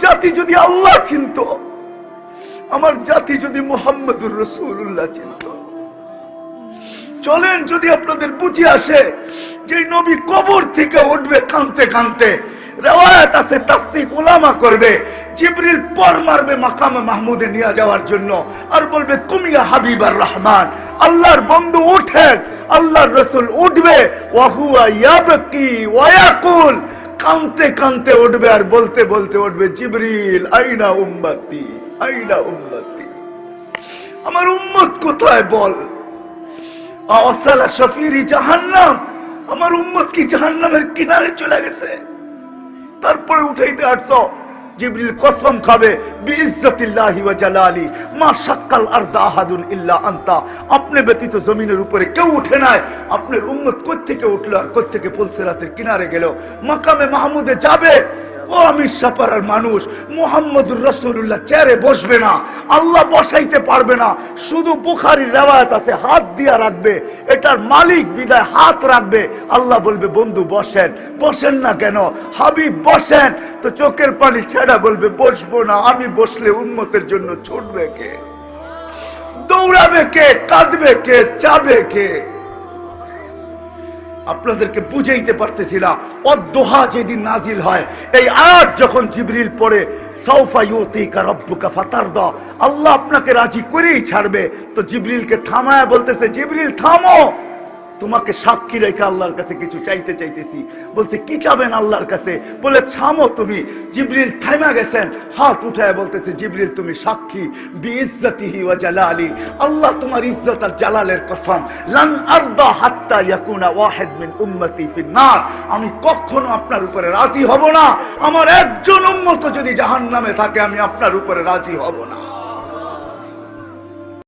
জাতি যদি আল্লাহ চিনত, আমার জাতি যদি মুহাম্মদুর রাসূলুল্লাহ চিনত। চলেন, যদি আপনাদের বুঝে আসে যে নবী কবর থেকে উঠবে কাঁদতে কাঁদতে, রিওয়ায়াত আছে তাসদিক উলামা করবে, জিবরিল পর মারবে মাকামে মাহমুদে নিয়ে যাওয়ার জন্য, আর বলবে কুমিয়া হাবিবার রহমান, আল্লাহর বন্ধু উঠেন। আল্লাহর রাসূল উঠবে, ওয়া হুয়া ইয়াবকি ওয়া ইয়াকুল, কাঁদতে কাঁদতে উঠবে আর বলতে বলতে উঠবে, জিবরিল আইনা উম্মতি, আইনা উম্মতি, আমার উম্মত কোথায় বল। আওয়াসালা শাফিরি জাহান্নাম, আমার উম্মত কি জাহান্নামের কিনারে চলে গেছে। তারপরে উঠাইতে আসছো, জিবরিল কসম খাবে বিইজ্জতিল্লাহি ওয়া জালালি মা শাক্কাল আরদা আহাদুন ইল্লা আনতা, আপনি ব্যতীত জমিনের উপরে কেউ উঠে নাই। আপনার উম্মত কোত্থেকে উঠলো আর কোত্থেকে পুলসিরাতের কিনারে গেল, মাকামে মাহমুদে যাবে। ও আমি সাপারার মানুষ, মুহাম্মদুর রাসূলুল্লাহ চেয়ারে বসবে না, আল্লাহ বসাইতে পারবে না। শুধু বুখারীর রিওয়ায়াত আছে হাত দিয়া রাখবে, এটার মালিক বিদায় হাত রাখবে। আল্লাহ বলবে বন্ধু বসেন। বসেন না কেন? হাবিব বসেন। তো চোখের পানি ছেড়া বলবে বসবো না। আমি বসলে উম্মতের জন্য ছুটবে কে, দৌড়াবে কে, কাঁদবে কে, চাবে কে? আপনাদেরকে বুঝাইতে পারতেছি না। অদ্দোহা যেদিন নাজিল হয়, এই আয়াত যখন জিবরিল পড়ে, সাউফা ইউতিকা রাব্বুকা ফাতারদা, আল্লাহ আপনাকে রাজি করেই ছাড়বে। তো জিবরিলকে থামায় বলতেছে, জিবরিল থামো, তোমাকে সাক্ষী রেখে আল্লাহর কাছে কিছু চাইতে চাইতেছি। বলছে কি চাবেন আল্লাহর কাছে? বলে থামো তুমি। জিবরিল থামা গেছেন, হাত উঠায় বলতেছে, জিবরিল তুমি সাক্ষী, বিইজ্জতিহি ওয়া জালালি, আল্লাহ তোমার ইজ্জত আর জালালের কসম, লান আরদা হাত্তা ইয়াকুনা ওয়াহিদ মিন উম্মতি ফিন নার, আমি কখনো আপনার উপরে রাজি হব না, আমার একজন উম্মত যদি জাহান্নামে থাকে আমি আপনার উপরে রাজি হব না।